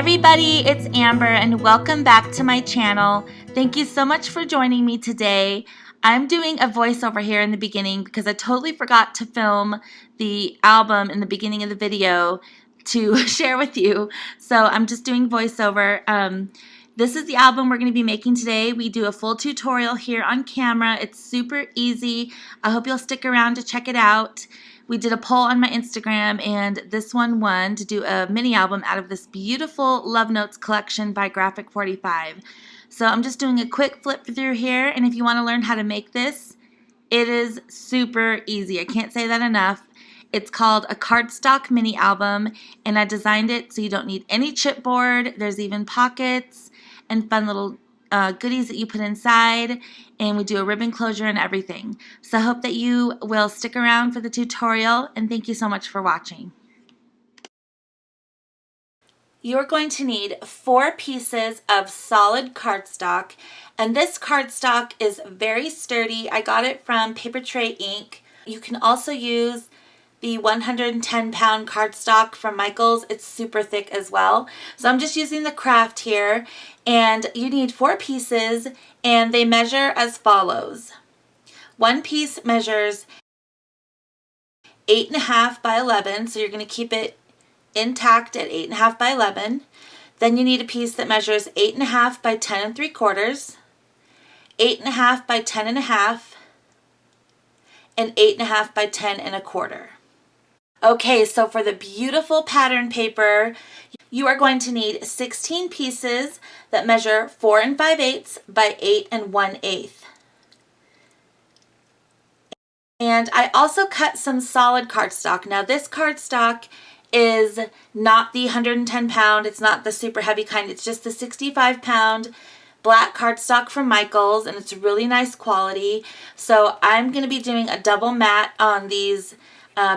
everybody, it's Amber and welcome back to my channel. Thank you so much for joining me today. I'm doing a voiceover here in the beginning because I totally forgot to film the album in the beginning of the video to share with you. So I'm just doing voiceover. This is the album we're going to be making today. We do a full tutorial here on camera. It's super easy. I hope you'll stick around to check it out. We did a poll on my Instagram, and this one won to do a mini album out of this beautiful Love Notes collection by Graphic 45. So I'm just doing a quick flip through here, and if you want to learn how to make this, it is super easy. I can't say that enough. It's called a Cardstock mini album, and I designed it so you don't need any chipboard. There's even pockets and fun little goodies that you put inside, and we do a ribbon closure and everything. So I hope that you will stick around for the tutorial, and thank you so much for watching. You're going to need 4 pieces of solid cardstock, and this cardstock is very sturdy. I got it from Paper Tray Ink. You can also use the 110-pound cardstock from Michaels. It's super thick as well. So I'm just using the craft here, and you need 4 pieces, and they measure as follows. One piece measures 8.5 by 11, so you're going to keep it intact at 8.5 by 11. Then you need a piece that measures 8.5 by 10 3/4, 8.5 by 10.5, and 8.5 by 10 1/4. Okay, so for the beautiful pattern paper, you are going to need 16 pieces that measure 4 5/8 by 8 1/8. And I also cut some solid cardstock. Now this cardstock is not the 110-pound, it's not the super heavy kind, it's just the 65-pound black cardstock from Michaels, and it's really nice quality. So I'm going to be doing a double matte on these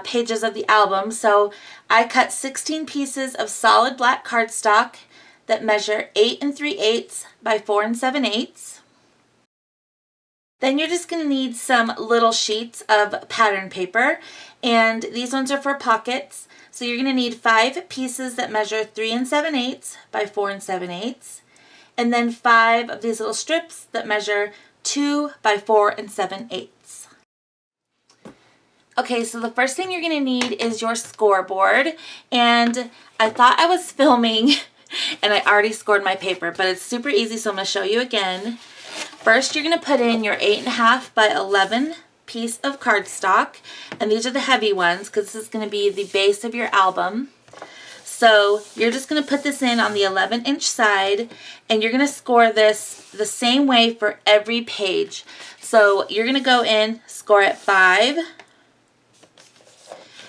pages of the album. So I cut 16 pieces of solid black cardstock that measure 8 3/8 by 4 7/8. Then you're just going to need some little sheets of pattern paper, and these ones are for pockets. So you're going to need 5 pieces that measure 3 7/8 by 4 7/8, and then 5 of these little strips that measure 2 by 4 7/8. Okay, so the first thing you're going to need is your scoreboard, and I thought I was filming and I already scored my paper, but it's super easy, so I'm going to show you again. First, you're going to put in your 8.5 by 11 piece of cardstock, and these are the heavy ones because this is going to be the base of your album. So you're just going to put this in on the 11-inch side, and you're going to score this the same way for every page. So you're going to go in, score at 5.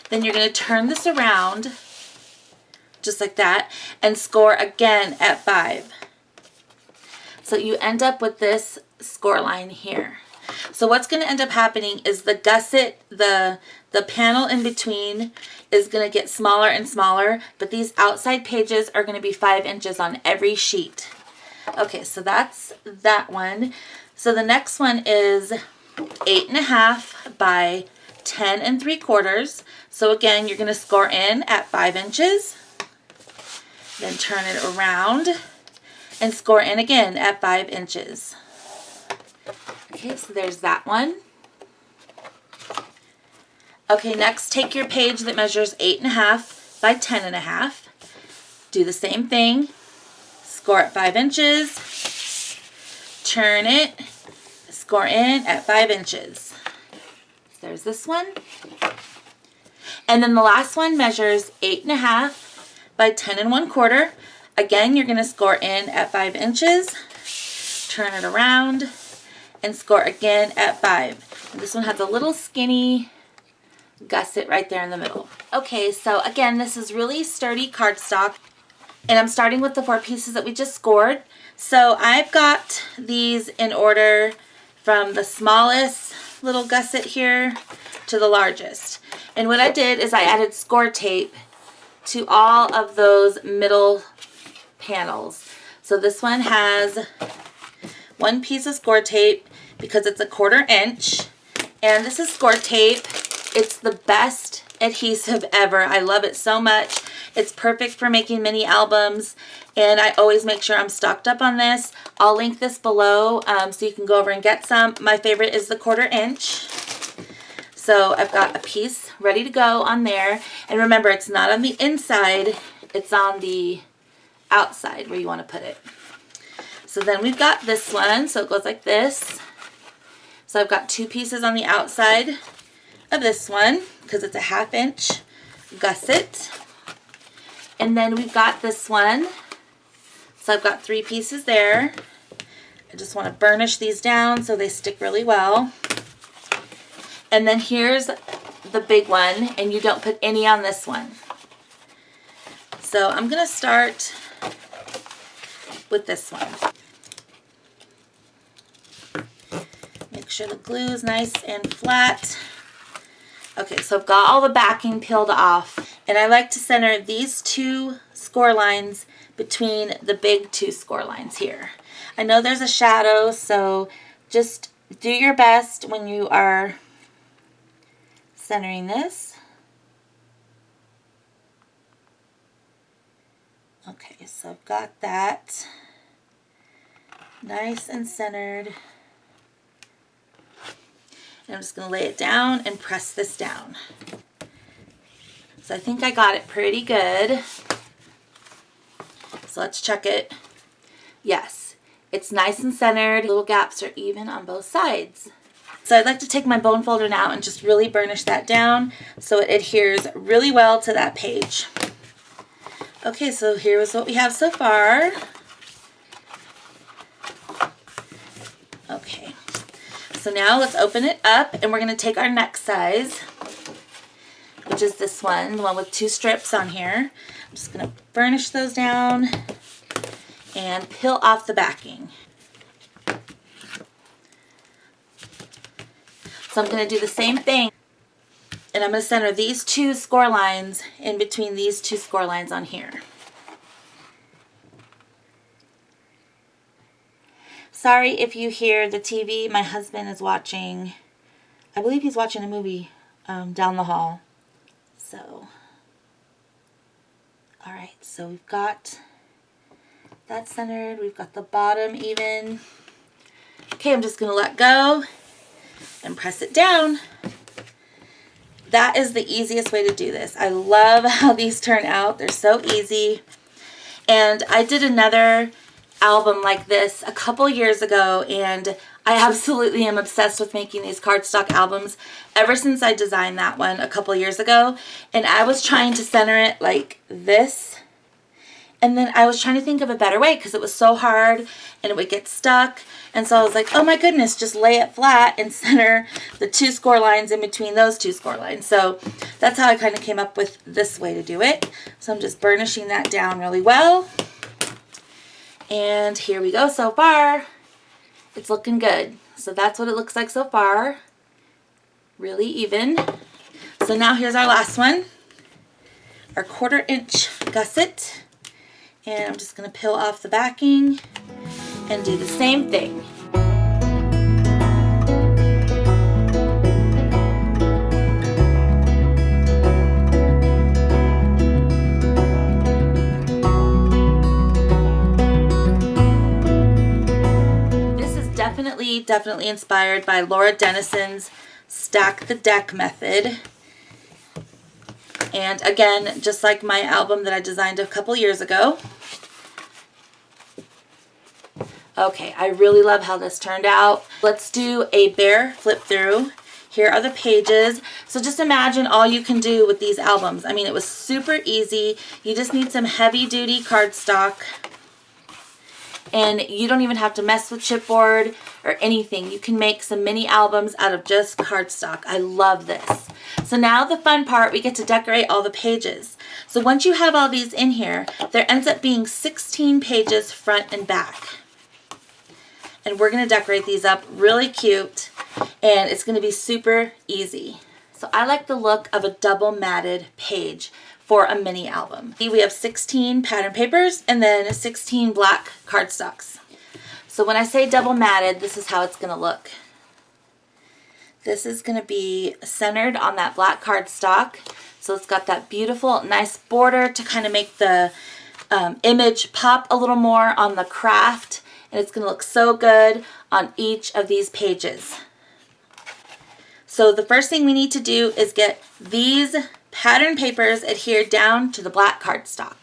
Then you're going to turn this around, just like that, and score again at 5. So you end up with this score line here. So what's going to end up happening is the gusset, the panel in between is going to get smaller and smaller, but these outside pages are going to be 5 inches on every sheet. Okay, so that's that one. So the next one is 8.5 by 10 3/4. So again, you're going to score in at 5 inches, then turn it around and score in again at 5 inches. Okay, so there's that one. Okay, next take your page that measures 8.5 by 10.5. Do the same thing. Score at 5 inches. Turn it. Score in at 5 inches. So there's this one. And then the last one measures 8.5 by 10 1/4. Again, you're going to score in at 5 inches. Turn it around and score again at 5. And this one has a little skinny gusset right there in the middle. Okay, so again, this is really sturdy cardstock, and I'm starting with the 4 pieces that we just scored. So I've got these in order from the smallest little gusset here to the largest. And what I did is I added Scor Tape to all of those middle panels. So this one has 1 piece of Scor Tape because it's 1/4 inch, and this is Scor Tape. It's the best adhesive ever. I love it so much. It's perfect for making mini albums, and I always make sure I'm stocked up on this. I'll link this below so you can go over and get some. My favorite is the 1/4 inch. So I've got a piece ready to go on there. And remember, it's not on the inside, it's on the outside where you want to put it. So then we've got this one, so it goes like this. So I've got 2 pieces on the outside of this one because it's a 1/2 inch gusset. And then we've got this one. So I've got 3 pieces there. I just want to burnish these down so they stick really well. And then here's the big one, and you don't put any on this one. So I'm going to start with this one. Make sure the glue is nice and flat. Okay, so I've got all the backing peeled off, and I like to center these 2 score lines between the big 2 score lines here. I know there's a shadow, so just do your best when you are centering this. Okay, so I've got that nice and centered. And I'm just going to lay it down and press this down. So I think I got it pretty good. So let's check it. Yes, it's nice and centered. Little gaps are even on both sides. So I'd like to take my bone folder now and just really burnish that down so it adheres really well to that page. Okay, so here's what we have so far. Okay, so now let's open it up, and we're going to take our next size, which is this one, the one with 2 strips on here. I'm just going to burnish those down and peel off the backing. So I'm going to do the same thing, and I'm going to center these 2 score lines in between these 2 score lines on here. Sorry if you hear the TV. My husband is watching, I believe he's watching a movie down the hall. So, alright, so we've got that centered. We've got the bottom even. Okay, I'm just going to let go and press it down. That is the easiest way to do this. I love how these turn out. They're so easy. And I did another album like this a couple years ago, and I absolutely am obsessed with making these cardstock albums ever since I designed that one a couple years ago. And I was trying to center it like this, and then I was trying to think of a better way because it was so hard and it would get stuck. And so I was like, oh my goodness, just lay it flat and center the 2 score lines in between those 2 score lines. So that's how I kind of came up with this way to do it. So I'm just burnishing that down really well. And here we go so far. It's looking good. So that's what it looks like so far. Really even. So now here's our last one. Our 1/4 inch gusset. And I'm just going to peel off the backing and do the same thing. This is definitely inspired by Laura Dennison's Stack the Deck method. And again, just like my album that I designed a couple years ago. Okay, I really love how this turned out. Let's do a bare flip through. Here are the pages. So just imagine all you can do with these albums. I mean, it was super easy. You just need some heavy duty cardstock. And you don't even have to mess with chipboard or anything. You can make some mini albums out of just cardstock. I love this. So now the fun part, we get to decorate all the pages. So once you have all these in here, there ends up being 16 pages front and back. And we're going to decorate these up really cute, and it's going to be super easy. So I like the look of a double matted page for a mini album. We have 16 pattern papers and then 16 black cardstocks. So when I say double matted, this is how it's going to look. This is going to be centered on that black cardstock. So it's got that beautiful, nice border to kind of make the image pop a little more on the craft. And it's going to look so good on each of these pages. So the first thing we need to do is get these pattern papers adhered down to the black cardstock.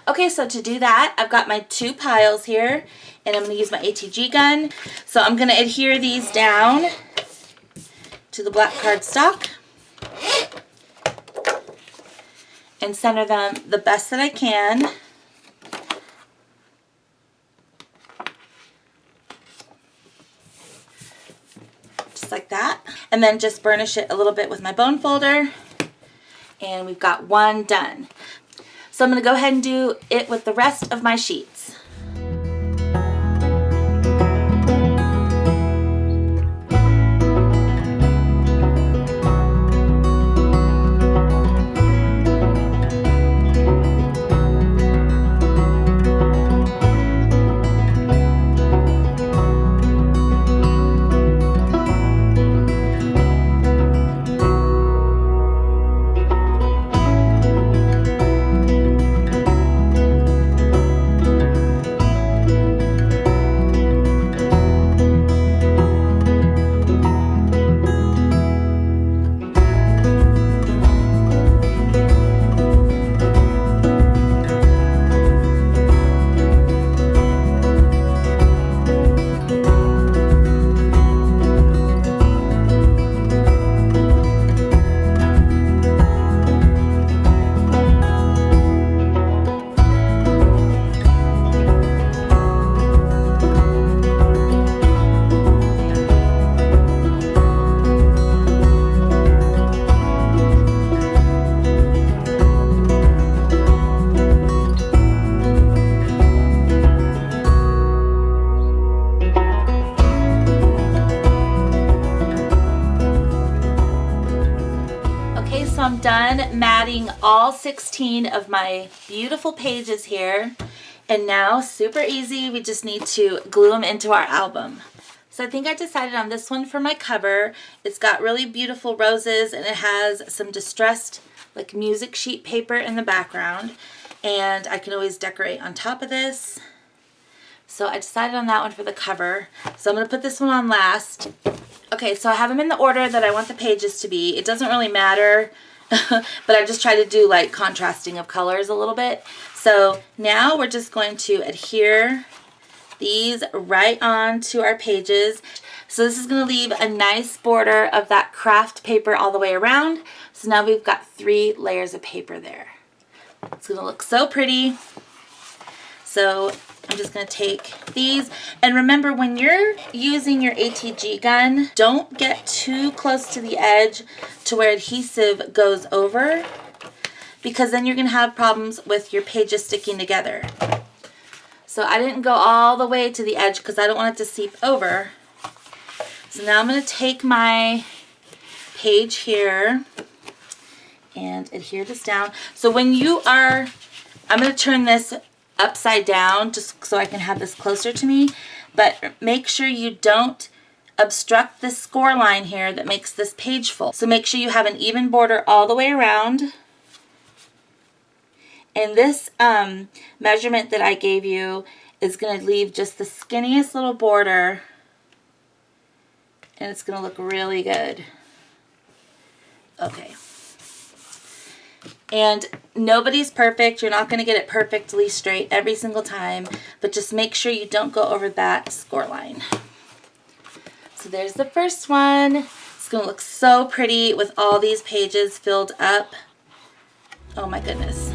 Okay, so to do that, I've got my 2 piles here, and I'm going to use my ATG gun. So I'm going to adhere these down to the black cardstock and center them the best that I can. Just like that. And then just burnish it a little bit with my bone folder. And we've got one done. So I'm going to go ahead and do it with the rest of my sheets. I'm done matting all 16 of my beautiful pages here, and now super easy, we just need to glue them into our album. So I think I decided on this one for my cover. It's got really beautiful roses and it has some distressed like music sheet paper in the background, and I can always decorate on top of this. So I decided on that one for the cover. So I'm going to put this one on last. Okay, so I have them in the order that I want the pages to be. It doesn't really matter, but I just try to do like contrasting of colors a little bit. So now we're just going to adhere these right onto our pages. So this is going to leave a nice border of that craft paper all the way around. So now we've got 3 layers of paper there. It's going to look so pretty. So I'm just going to take these, and remember when you're using your ATG gun, don't get too close to the edge to where adhesive goes over, because then you're going to have problems with your pages sticking together. So I didn't go all the way to the edge because I don't want it to seep over. So now I'm going to take my page here and adhere this down. So when you are, I'm going to turn this upside down just so I can have this closer to me, but make sure you don't obstruct this score line here that makes this page full. So make sure you have an even border all the way around. And this measurement that I gave you is going to leave just the skinniest little border, and it's going to look really good. Okay. And nobody's perfect. You're not going to get it perfectly straight every single time, but just make sure you don't go over that score line. So there's the first one. It's going to look so pretty with all these pages filled up. Oh my goodness.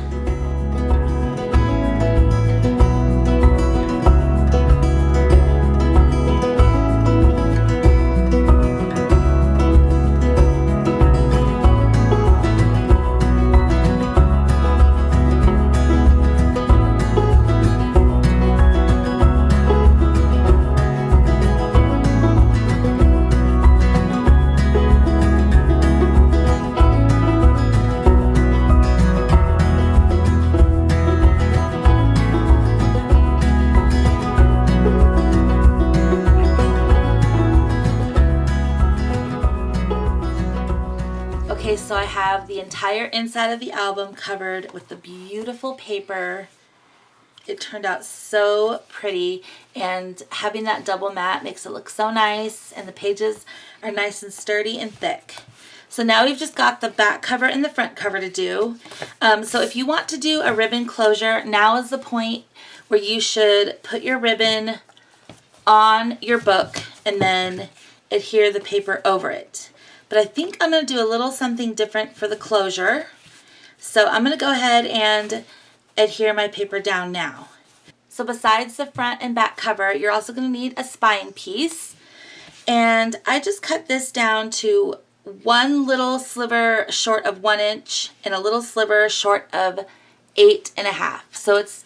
So I have the entire inside of the album covered with the beautiful paper. It turned out so pretty, and having that double matte makes it look so nice, and the pages are nice and sturdy and thick. So now we've just got the back cover and the front cover to do. So if you want to do a ribbon closure, now is the point where you should put your ribbon on your book and then adhere the paper over it. But I think I'm going to do a little something different for the closure. So I'm going to go ahead and adhere my paper down now. So besides the front and back cover, you're also going to need a spine piece. And I just cut this down to one little sliver short of 1 inch and a little sliver short of 8.5. So it's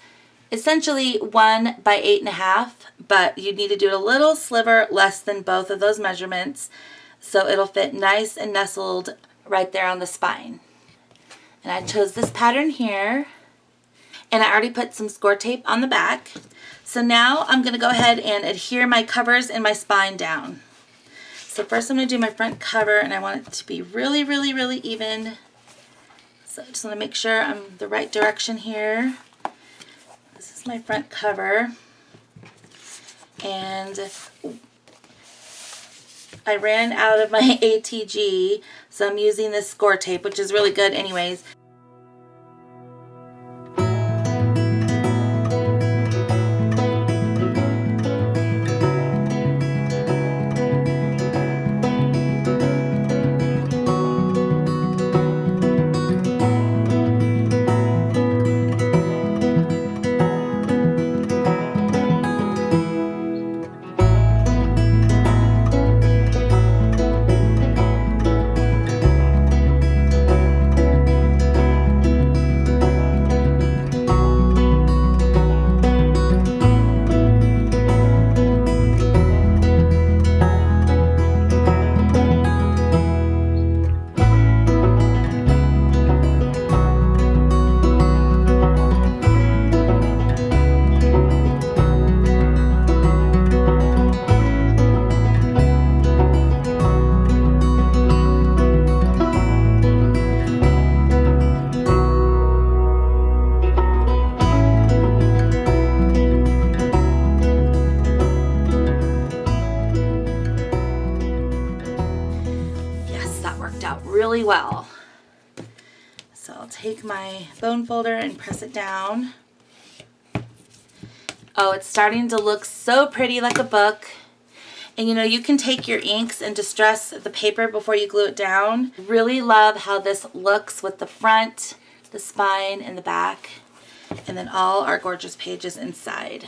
essentially 1 by 8.5, but you need to do a little sliver less than both of those measurements so it'll fit nice and nestled right there on the spine. And I chose this pattern here, and I already put some score tape on the back. So now I'm going to go ahead and adhere my covers and my spine down. So first I'm going to do my front cover, and I want it to be really, really, really even. So I just want to make sure I'm the right direction here. This is my front cover. And I ran out of my ATG, so I'm using this Scor Tape, which is really good anyways. Really well. So I'll take my bone folder and press it down. Oh, it's starting to look so pretty, like a book. And you know, you can take your inks and distress the paper before you glue it down. Really love how this looks with the front, the spine, and the back, and then all our gorgeous pages inside.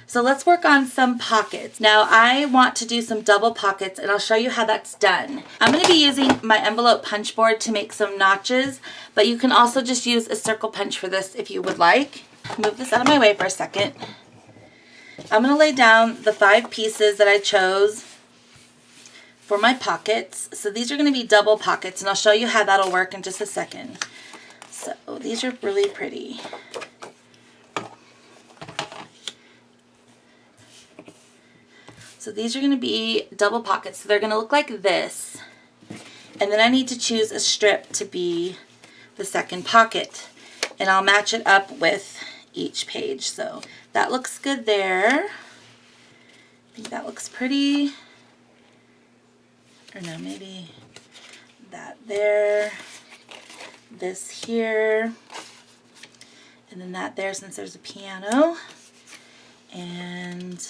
So let's work on some pockets. Now I want to do some double pockets, and I'll show you how that's done. I'm going to be using my envelope punch board to make some notches, but you can also just use a circle punch for this if you would like. Move this out of my way for a second. I'm going to lay down the 5 pieces that I chose for my pockets. So these are going to be double pockets, and I'll show you how that'll work in just a second. So these are really pretty. So these are going to be double pockets. So they're going to look like this. And then I need to choose a strip to be the second pocket. And I'll match it up with each page. So that looks good there. I think that looks pretty. Or no, maybe that there. This here. And then that there, since there's a piano. And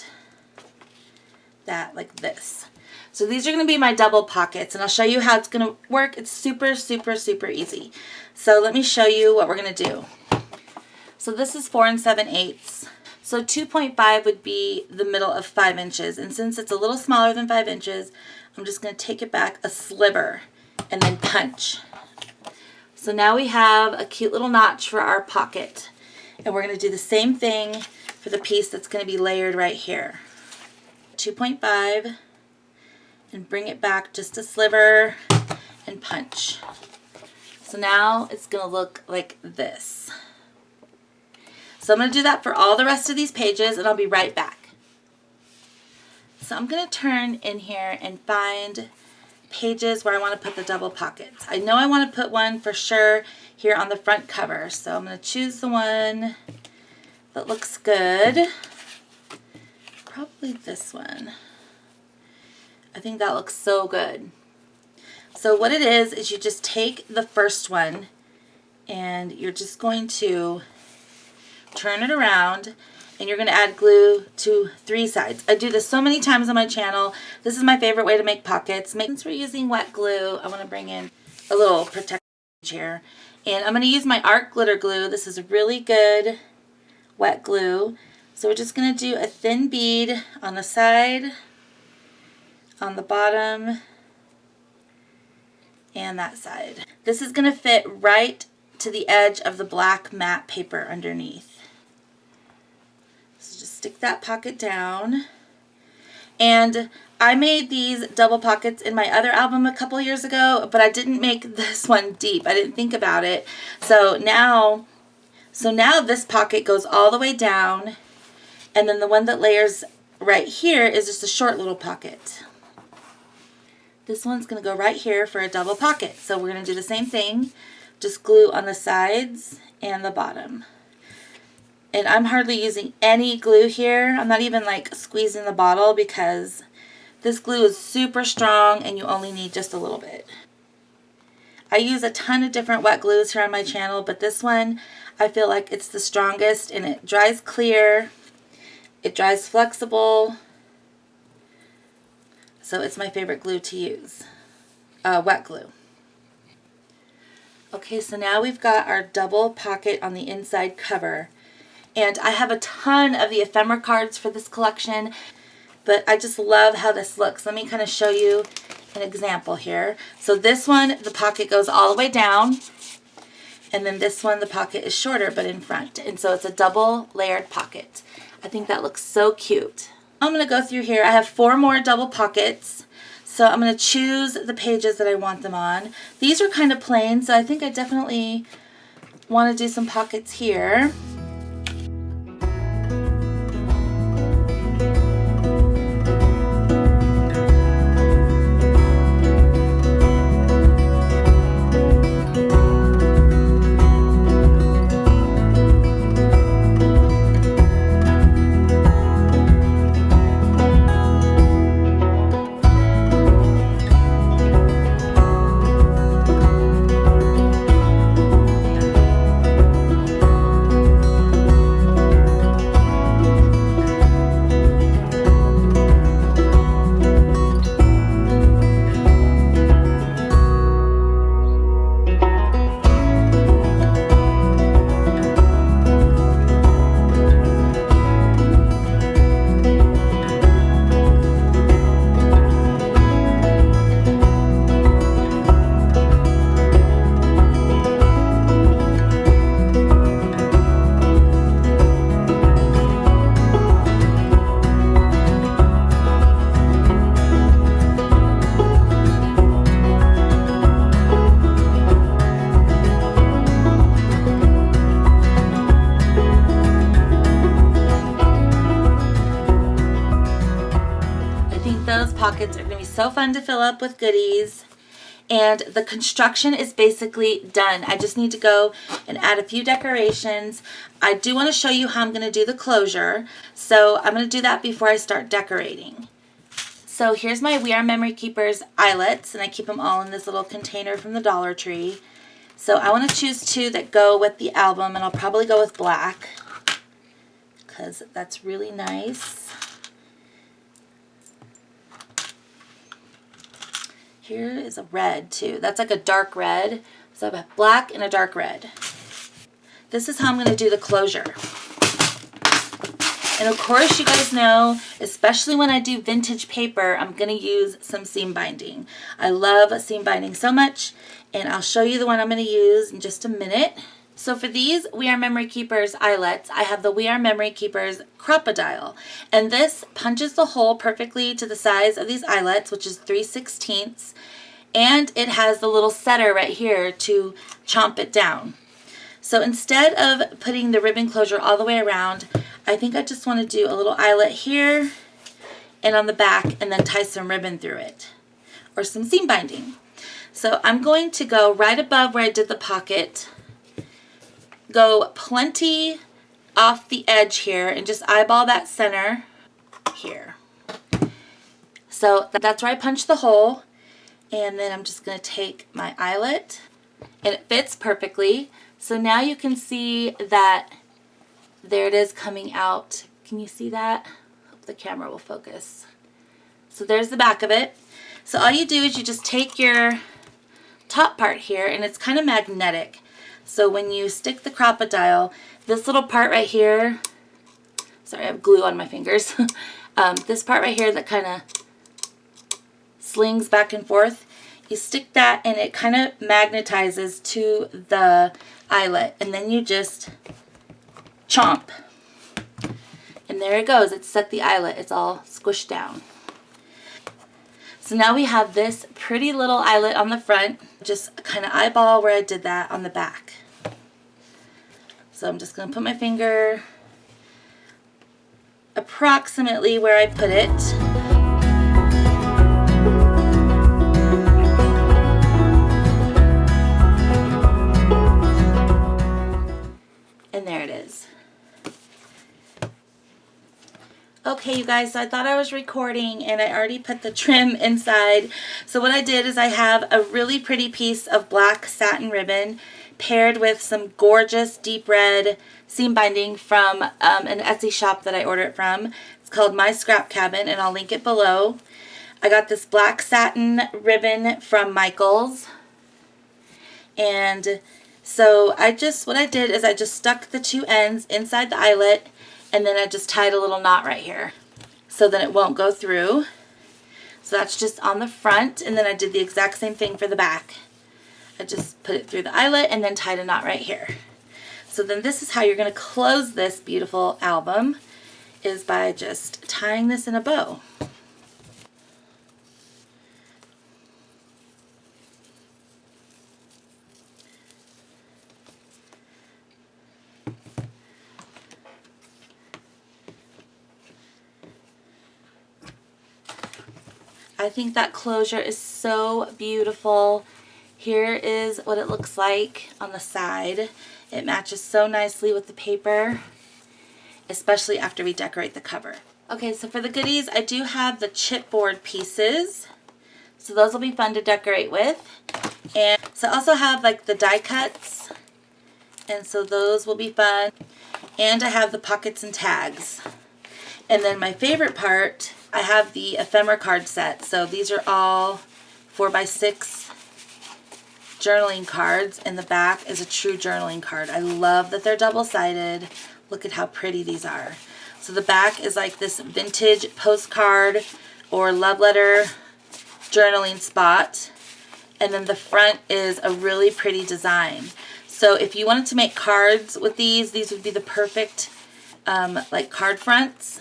that like this. So these are going to be my double pockets, and I'll show you how it's going to work. It's super, super, super easy. So let me show you what we're going to do. So this is 4 7/8. So 2.5 would be the middle of 5 inches, and since it's a little smaller than 5 inches, I'm just going to take it back a sliver and then punch. So now we have a cute little notch for our pocket, and we're going to do the same thing for the piece that's going to be layered right here. 2.5 and bring it back just a sliver and punch. So now it's going to look like this. So I'm going to do that for all the rest of these pages, and I'll be right back. So I'm going to turn in here and find pages where I want to put the double pockets. I know I want to put one for sure here on the front cover, so I'm going to choose the one that looks good. Probably this one. I think that looks so good. So what it is you just take the first one and you're just going to turn it around and you're going to add glue to 3 sides. I do this so many times on my channel. This is my favorite way to make pockets. Since we're using wet glue, I want to bring in a little protective here. And I'm going to use my art glitter glue. This is really good wet glue. So we're just going to do a thin bead on the side, on the bottom, and that side. This is going to fit right to the edge of the black matte paper underneath. So just stick that pocket down. And I made these double pockets in my other album a couple years ago, but I didn't make this one deep. I didn't think about it. So now this pocket goes all the way down, and then the one that layers right here is just a short little pocket. This one's going to go right here for a double pocket. So we're going to do the same thing, just glue on the sides and the bottom. And I'm hardly using any glue here. I'm not even like squeezing the bottle because this glue is super strong and you only need just a little bit. I use a ton of different wet glues here on my channel, but this one I feel like it's the strongest, and it dries clear, it dries flexible. So it's my favorite glue to use, wet glue. Okay, so now we've got our double pocket on the inside cover. And I have a ton of the ephemera cards for this collection, but I just love how this looks. Let me kind of show you an example here. So this one, the pocket goes all the way down, and then this one, the pocket is shorter but in front. And so it's a double layered pocket. I think that looks so cute. I'm going to go through here. I have 4 more double pockets. So I'm going to choose the pages that I want them on. These are kind of plain, so I think I definitely want to do some pockets here. Pockets are going to be so fun to fill up with goodies, and the construction is basically done. I just need to go and add a few decorations. I do want to show you how I'm going to do the closure, so I'm going to do that before I start decorating. So here's my We Are Memory Keepers eyelets, and I keep them all in this little container from the Dollar Tree. So I want to choose 2 that go with the album, and I'll probably go with black because that's really nice. Here is a red too. That's like a dark red. So I have a black and a dark red. This is how I'm going to do the closure. And of course, you guys know, especially when I do vintage paper, I'm going to use some seam binding. I love seam binding so much, and I'll show you the one I'm going to use in just a minute. So for these We Are Memory Keepers eyelets, I have the We Are Memory Keepers Cropodile. And this punches the hole perfectly to the size of these eyelets, which is 3/16. And it has the little setter right here to chomp it down. So instead of putting the ribbon closure all the way around, I think I just want to do a little eyelet here and on the back, and then tie some ribbon through it. or some seam binding. So I'm going to go right above where I did the pocket, go plenty off the edge here, and just eyeball that center here. So that's where I punched the hole, and then I'm just going to take my eyelet, and it fits perfectly. So now you can see that there it is coming out. Can you see that? Hope the camera will focus. So there's the back of it. So all you do is you just take your top part here, and it's kind of magnetic. So when you stick the Cropodile, this little part right here, sorry, I have glue on my fingers. This part right here that kind of slings back and forth, you stick that and it kind of magnetizes to the eyelet, and then you just chomp. And there it goes. It's set the eyelet. It's all squished down. So now we have this pretty little eyelet on the front. Just kind of eyeball where I did that on the back. So I'm just going to put my finger approximately where I put it. And there it is. Okay, you guys, so I thought I was recording and I already put the trim inside. So what I did is I have a really pretty piece of black satin ribbon paired with some gorgeous deep red seam binding from an Etsy shop that I ordered it from. It's called MyScrapCabin, and I'll link it below. I got this black satin ribbon from Michaels. And so what I did is I just stuck the two ends inside the eyelet, and then I just tied a little knot right here so that it won't go through. So that's just on the front, and then I did the exact same thing for the back. I just put it through the eyelet and then tied a knot right here. So then this is how you're going to close this beautiful album, is by just tying this in a bow. I think that closure is so beautiful. Here is what it looks like on the side. It matches so nicely with the paper, especially after we decorate the cover. Okay, so for the goodies, I do have the chipboard pieces. So those will be fun to decorate with. And so I also have like the die cuts, and so those will be fun. And I have the pockets and tags. And then my favorite part, I have the ephemera card set. So these are all 4x6 journaling cards, and the back is a true journaling card. I love that they're double-sided. Look at how pretty these are. So the back is like this vintage postcard or love letter journaling spot, and then the front is a really pretty design. So if you wanted to make cards with these would be the perfect like card fronts.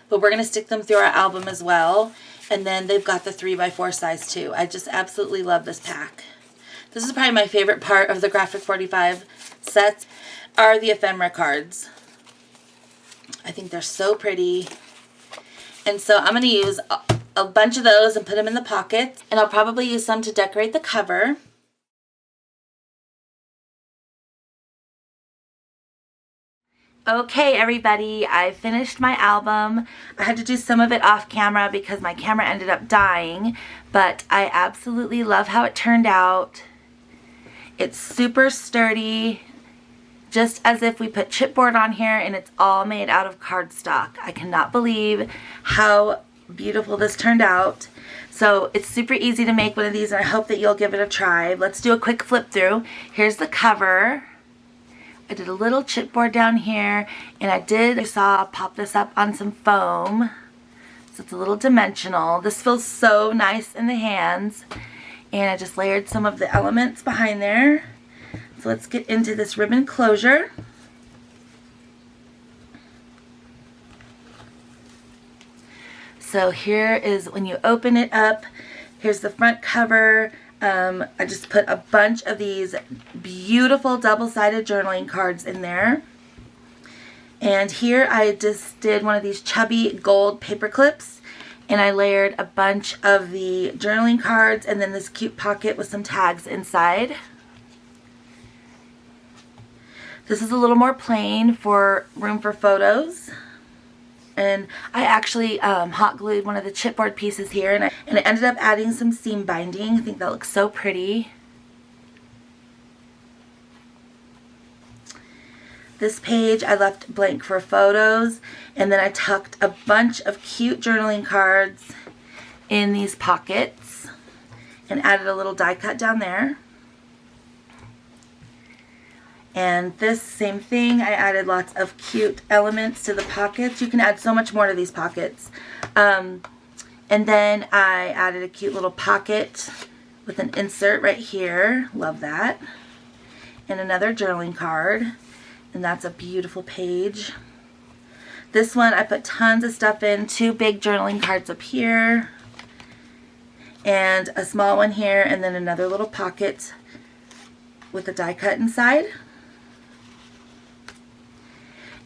But we're going to stick them through our album as well. And then they've got the 3x4 size too. I just absolutely love this pack. This is probably my favorite part of the Graphic 45 sets, are the ephemera cards. I think they're so pretty. And so I'm going to use a bunch of those and put them in the pockets. And I'll probably use some to decorate the cover. Okay, everybody, I finished my album. I had to do some of it off camera because my camera ended up dying, but I absolutely love how it turned out. It's super sturdy, just as if we put chipboard on here, and it's all made out of cardstock. I cannot believe how beautiful this turned out. So it's super easy to make one of these, and I hope that you'll give it a try. Let's do a quick flip through. Here's the cover. I did a little chipboard down here, and I saw pop this up on some foam. So it's a little dimensional. This feels so nice in the hands. And I just layered some of the elements behind there. So let's get into this ribbon closure. So here is when you open it up. Here's the front cover. I just put a bunch of these beautiful double-sided journaling cards in there. And here I just did one of these chubby gold paper clips, And I layered a bunch of the journaling cards and then this cute pocket with some tags inside. This is a little more plain for room for photos. And I actually hot glued one of the chipboard pieces here, and I ended up adding some seam binding. I think that looks so pretty. This page I left blank for photos, and then I tucked a bunch of cute journaling cards in these pockets and added a little die cut down there. And this same thing, I added lots of cute elements to the pockets. You can add so much more to these pockets. And then I added a cute little pocket with an insert right here. Love that. And another journaling card. And that's a beautiful page. This one I put tons of stuff in. 2 big journaling cards up here. And a small one here. And then another little pocket with a die cut inside.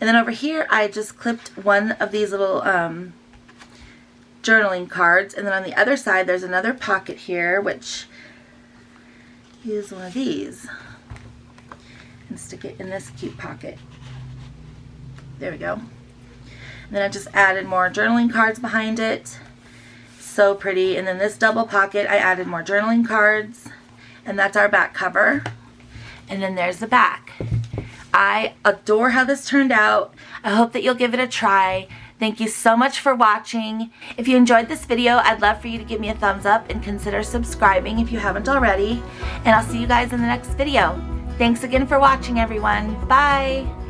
And then over here, I just clipped one of these little journaling cards. And then on the other side, there's another pocket here, which use one of these and stick it in this cute pocket. There we go. And then I just added more journaling cards behind it. So pretty. And then this double pocket, I added more journaling cards. And that's our back cover. And then there's the back. I adore how this turned out. I hope that you'll give it a try. Thank you so much for watching. If you enjoyed this video, I'd love for you to give me a thumbs up and consider subscribing if you haven't already. And I'll see you guys in the next video. Thanks again for watching, everyone. Bye!